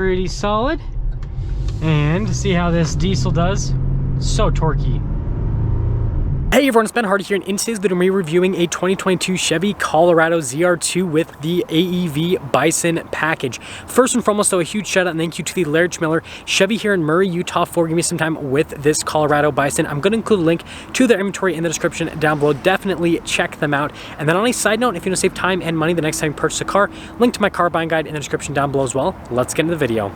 Pretty solid. And see how this diesel does. So torquey. Hey everyone, it's Ben Hardy here, and in today's video we're reviewing a 2022 Chevy Colorado ZR2 with the AEV Bison package. First and foremost though, a huge shout out and thank you to the Larry Miller Chevy here in Murray, Utah for giving me some time with this Colorado Bison. I'm going to include a link to their inventory in the description down below. Definitely check them out. And then on a side note, if you want to save time and money the next time you purchase a car, link to my car buying guide in the description down below as well. Let's get into the video.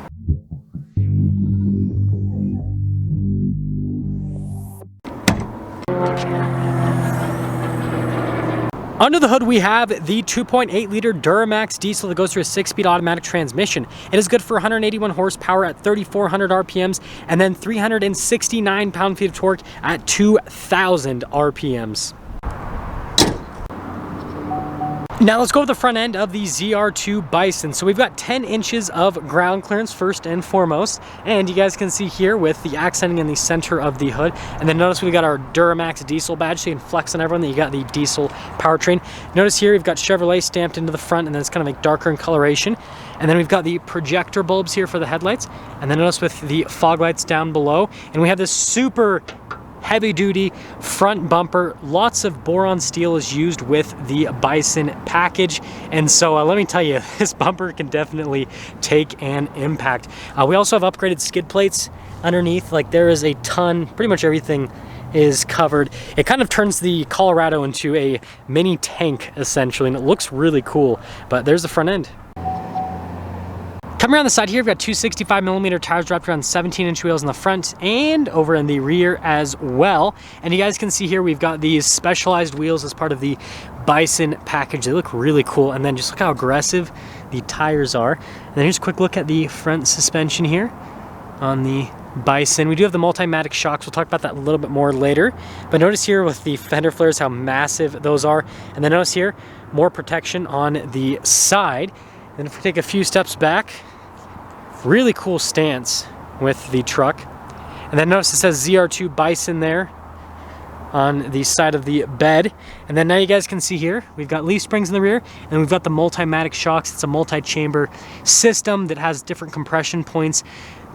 Under the hood, we have the 2.8 liter Duramax diesel that goes through a 6-speed automatic transmission. It is good for 181 horsepower at 3,400 RPMs and then 369 pound-feet of torque at 2,000 RPMs. Now let's go to the front end of the ZR2 Bison. So we've got 10 inches of ground clearance first and foremost. And you guys can see here with the accenting in the center of the hood. And then notice we've got our Duramax diesel badge, so you can flex on everyone that you got the diesel powertrain. Notice here we've got Chevrolet stamped into the front, and then it's kind of like darker in coloration. And then we've got the projector bulbs here for the headlights. And then notice with the fog lights down below. And we have this super heavy duty front bumper. Lots of boron steel is used with the Bison package, and so let me tell you, this bumper can definitely take an impact. We also have upgraded skid plates underneath. Like, there is a ton, pretty much everything is covered. It kind of turns the Colorado into a mini tank essentially, and it looks really cool. But there's the front end. Coming around the side here, we've got two 65mm tires wrapped around 17-inch wheels in the front and over in the rear as well. And you guys can see here we've got these specialized wheels as part of the Bison package. They look really cool. And then just look how aggressive the tires are. And then here's a quick look at the front suspension here on the Bison. We do have the multi-matic shocks. We'll talk about that a little bit more later. But notice here with the fender flares how massive those are. And then notice here, more protection on the side. And if we take a few steps back, really cool stance with the truck. And then notice it says ZR2 Bison there on the side of the bed. And then now you guys can see here, we've got leaf springs in the rear, and we've got the multi-matic shocks. It's a multi-chamber system that has different compression points.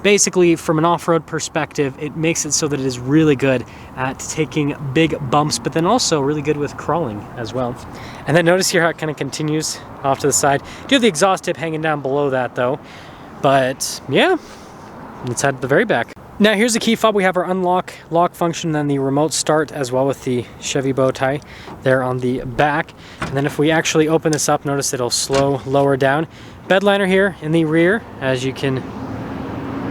Basically, from an off-road perspective, it makes it so that it is really good at taking big bumps, but then also really good with crawling as well. And then notice here how it kind of continues off to the side. You do have the exhaust tip hanging down below that though. But yeah, let's head to the very back. Now here's the key fob. We have our unlock lock function, then the remote start as well with the Chevy bow tie there on the back. And then if we actually open this up, notice it'll lower down. Bed liner here in the rear, as you can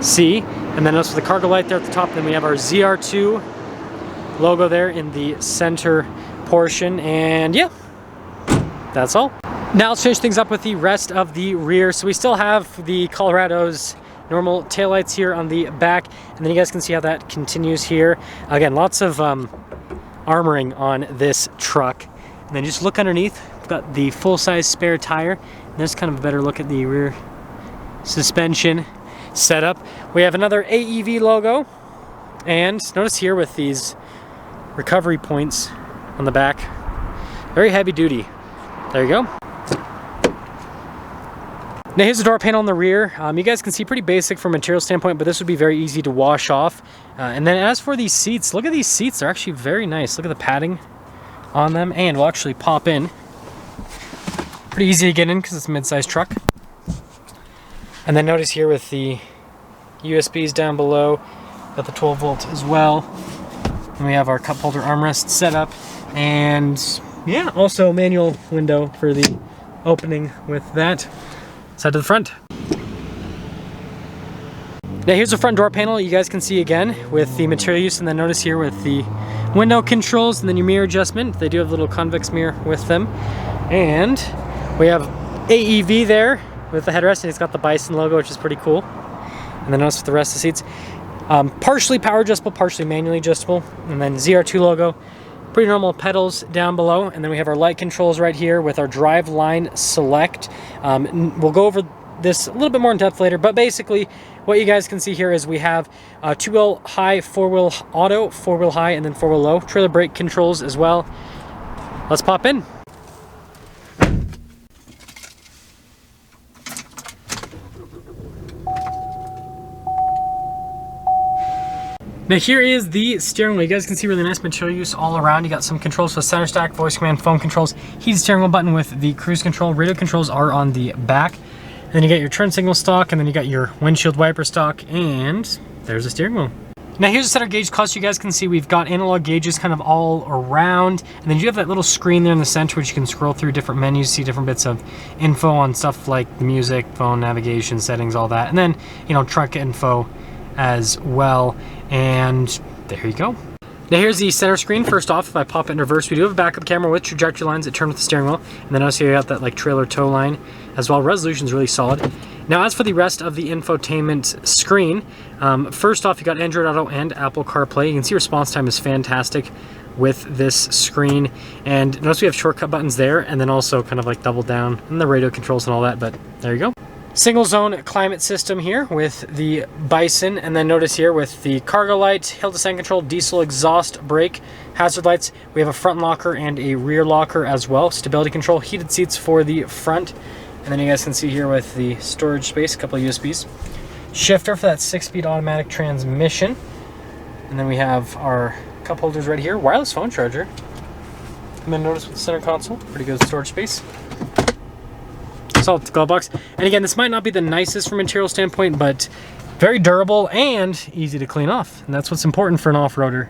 see. And then notice with the cargo light there at the top, then we have our ZR2 logo there in the center portion. And yeah, that's all. Now let's finish things up with the rest of the rear. So we still have the Colorado's normal taillights here on the back, and then you guys can see how that continues here. Again, lots of armoring on this truck. And then just look underneath, we've got the full-size spare tire. And there's kind of a better look at the rear suspension setup. We have another AEV logo, and notice here with these recovery points on the back, very heavy duty. There you go. Now here's the door panel on the rear. You guys can see pretty basic from a material standpoint, but this would be very easy to wash off. And then as for these seats, look at these seats. They're actually very nice. Look at the padding on them, and we'll actually pop in. Pretty easy to get in because it's a mid-sized truck. And then notice here with the USBs down below, got the 12 volt as well. And we have our cup holder armrest set up. And yeah, also manual window for the opening with that. Side to the front. Now here's the front door panel. You guys can see again with the material use, and then notice here with the window controls and then your mirror adjustment. They do have a little convex mirror with them. And we have AEV there with the headrest, and it's got the Bison logo, which is pretty cool. And then notice with the rest of the seats, partially power adjustable, partially manually adjustable. And then ZR2 logo. Pretty normal pedals down below, and then we have our light controls right here with our drive line select. We'll go over this a little bit more in depth later, but basically what you guys can see here is we have 2-wheel high, 4-wheel auto, 4-wheel high, and then 4-wheel low. Trailer brake controls as well. Let's pop in. Now here is the steering wheel. You guys can see really nice material use all around. You got some controls for center stack, voice command, phone controls, heated steering wheel button with the cruise control. Radio controls are on the back. And then you got your turn signal stock, and then you got your windshield wiper stock, and there's the steering wheel. Now here's a center gauge cluster. You guys can see we've got analog gauges kind of all around, and then you have that little screen there in the center which you can scroll through different menus, see different bits of info on stuff like the music, phone, navigation, settings, all that. And then, you know, truck info as well. And there you go. Now here's the center screen. First off, if I pop it in reverse, we do have a backup camera with trajectory lines that turn with the steering wheel. And then also you got that like trailer tow line as well. Resolution is really solid. Now as for the rest of the infotainment screen, first off you got Android Auto and Apple CarPlay. You can see response time is fantastic with this screen. And notice we have shortcut buttons there, and then also kind of like double down and the radio controls and all that, but there you go. Single zone climate system here with the Bison, and then notice here with the cargo light, hill descent control, diesel exhaust brake, hazard lights. We have a front locker and a rear locker as well. Stability control, heated seats for the front, and then you guys can see here with the storage space, a couple of USBs. Shifter for that 6-speed automatic transmission, and then we have our cup holders right here, wireless phone charger, and then notice with the center console, pretty good storage space. Solid glove box. And again, this might not be the nicest from a material standpoint, but very durable and easy to clean off. And that's what's important for an off-roader.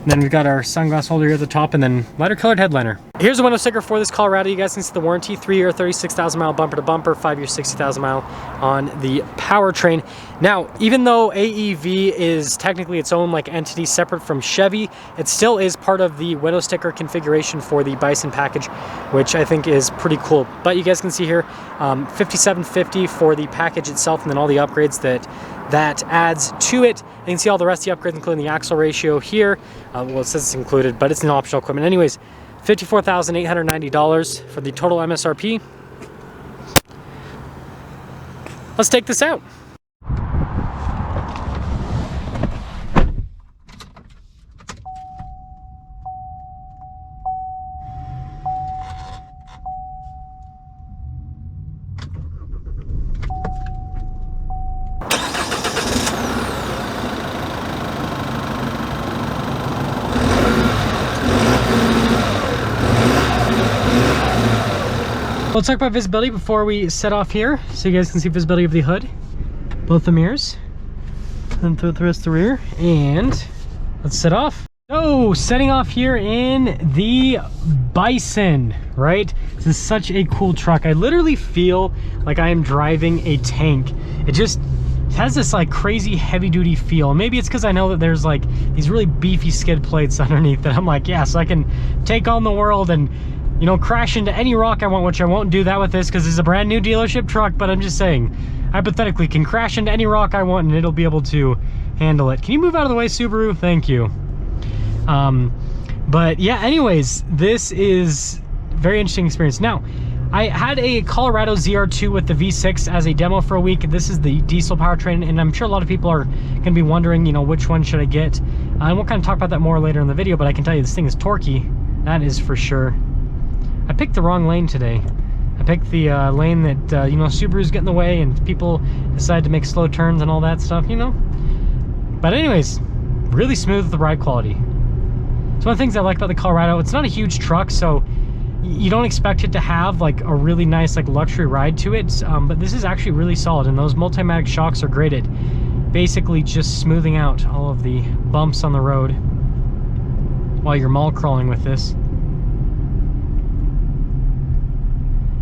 And then we've got our sunglass holder here at the top, and then lighter colored headliner. Here's a window sticker for this Colorado. You guys can see the warranty, 3-year, 36,000 mile bumper to bumper, 5-year, 60,000 mile on the powertrain. Now, even though AEV is technically its own like entity separate from Chevy, it still is part of the window sticker configuration for the Bison package, which I think is pretty cool. But you guys can see here, $5,750 for the package itself, and then all the upgrades that adds to it. You can see all the rest of the upgrades, including the axle ratio here. Well, it says it's included, but it's an optional equipment. Anyways, $54,890 for the total MSRP. Let's take this out. Let's talk about visibility before we set off here, so you guys can see visibility of the hood, both the mirrors, and through the rest of the rear, and let's set off. So, setting off here in the Bison, right? This is such a cool truck. I literally feel like I am driving a tank. It just has this like crazy heavy duty feel. Maybe it's because I know that there's like these really beefy skid plates underneath that I'm like, yeah, so I can take on the world and, you know, crash into any rock I want, which I won't do that with this because it's a brand new dealership truck, but I'm just saying, hypothetically, can crash into any rock I want and it'll be able to handle it. Can you move out of the way, Subaru? Thank you. But yeah, anyways, this is a very interesting experience. Now, I had a Colorado ZR2 with the V6 as a demo for a week. This is the diesel powertrain, and I'm sure a lot of people are going to be wondering, you know, which one should I get? And we'll kind of talk about that more later in the video, but I can tell you this thing is torquey. That is for sure. I picked the wrong lane today. I picked the lane that, you know, Subarus get in the way and people decide to make slow turns and all that stuff, you know? But anyways, really smooth with the ride quality. So one of the things I like about the Colorado, it's not a huge truck, so you don't expect it to have like a really nice like luxury ride to it, but this is actually really solid, and those Multimatic shocks are great at basically just smoothing out all of the bumps on the road while you're mall crawling with this.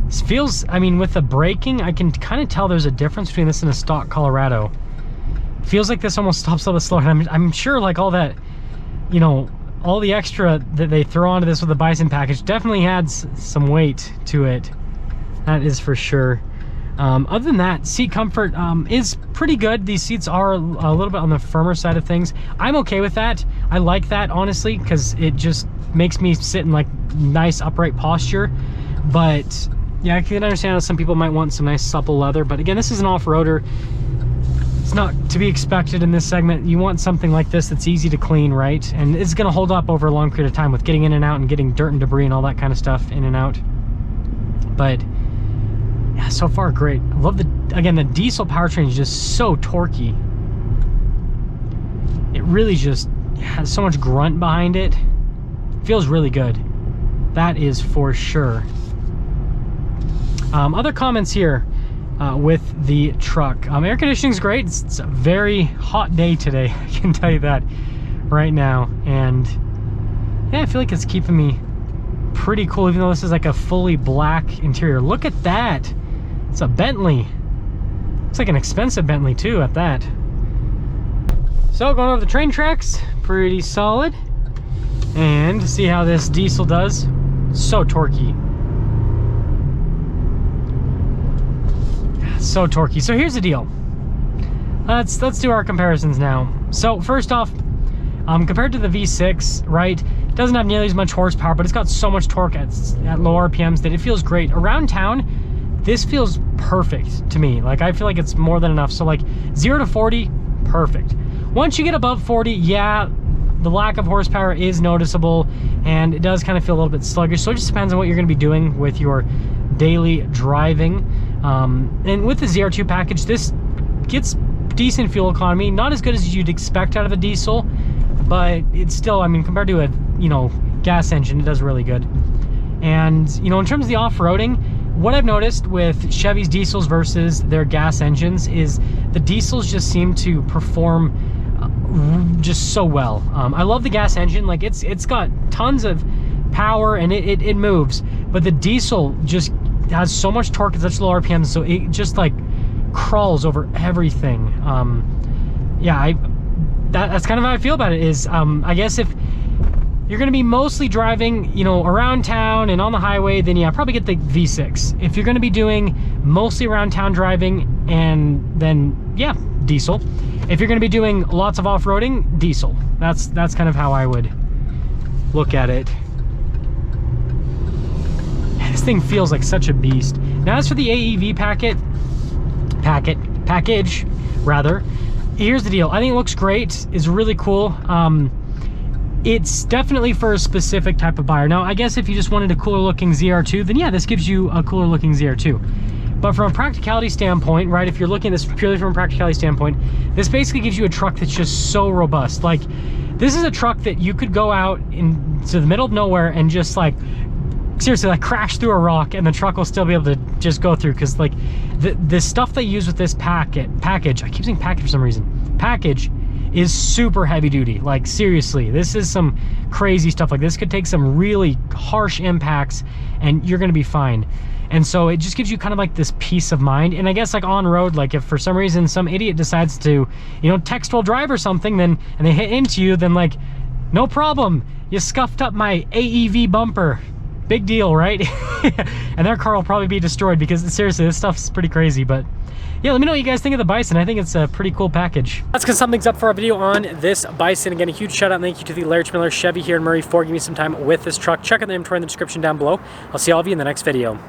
This feels, I mean, with the braking, I can kind of tell there's a difference between this and a stock Colorado. It feels like this almost stops a little slower. I'm sure like all that, you know, all the extra that they throw onto this with the Bison package definitely adds some weight to it. That is for sure. Other than that, seat comfort is pretty good. These seats are a little bit on the firmer side of things. I'm okay with that. I like that, honestly, because it just makes me sit in like nice upright posture. But yeah, I can understand how some people might want some nice supple leather, but again, this is an off-roader. It's not to be expected in this segment. You want something like this that's easy to clean, right? And it's gonna hold up over a long period of time with getting in and out and getting dirt and debris and all that kind of stuff in and out. But yeah, so far great. I love the, again, the diesel powertrain is just so torquey. It really just has so much grunt behind it. Feels really good. That is for sure. Other comments here with the truck. Air conditioning's great. It's a very hot day today, I can tell you that right now. And yeah, I feel like it's keeping me pretty cool, even though this is like a fully black interior. Look at that. It's a Bentley. It's like an expensive Bentley too at that. So going over the train tracks, pretty solid. And see how this diesel does. So torquey. So torquey. So here's the deal. Let's do our comparisons now. So first off, compared to the V6, right, it doesn't have nearly as much horsepower, but it's got so much torque at low RPMs that it feels great. Around town, this feels perfect to me. Like, I feel like it's more than enough. So like 0 to 40, perfect. Once you get above 40, yeah, the lack of horsepower is noticeable and it does kind of feel a little bit sluggish. So it just depends on what you're going to be doing with your daily driving. And with the ZR2 package, this gets decent fuel economy. Not as good as you'd expect out of a diesel, but it's still, I mean, compared to a, you know, gas engine, it does really good. And, you know, in terms of the off-roading, what I've noticed with Chevy's diesels versus their gas engines is the diesels just seem to perform just so well. I love the gas engine. Like, it's got tons of power and it moves, but the diesel just has so much torque at such low RPMs, so it just like crawls over everything. Yeah, that's kind of how I feel about it. Is I guess if you're going to be mostly driving, you know, around town and on the highway, then yeah, probably get the V6. If you're going to be doing mostly around town driving, and then yeah, diesel. If you're going to be doing lots of off-roading, diesel. That's kind of how I would look at it. This thing feels like such a beast. Now, as for the AEV package, rather, here's the deal. I think it looks great. It's really cool. It's definitely for a specific type of buyer. Now, I guess if you just wanted a cooler looking ZR2, then yeah, this gives you a cooler looking ZR2. But from a practicality standpoint, right, if you're looking at this purely from a practicality standpoint, this basically gives you a truck that's just so robust. Like, this is a truck that you could go out into the middle of nowhere and just like, seriously, like crash through a rock and the truck will still be able to just go through, because like the stuff they use with this package, I keep saying package for some reason, package is super heavy duty. Like, seriously, this is some crazy stuff. Like, this could take some really harsh impacts and you're gonna be fine. And so it just gives you kind of like this peace of mind. And I guess like on road, like if for some reason some idiot decides to, you know, text while drive or something, then, and they hit into you, then like, no problem, you scuffed up my AEV bumper. Big deal, right? And their car will probably be destroyed, because seriously, this stuff's pretty crazy. But yeah, let me know what you guys think of the Bison. I think it's a pretty cool package. That's gonna sum things up for our video on this Bison. Again, a huge shout out and thank you to the Larry Miller Chevy here in Murray for giving me some time with this truck. Check out the inventory in the description down below. I'll see all of you in the next video.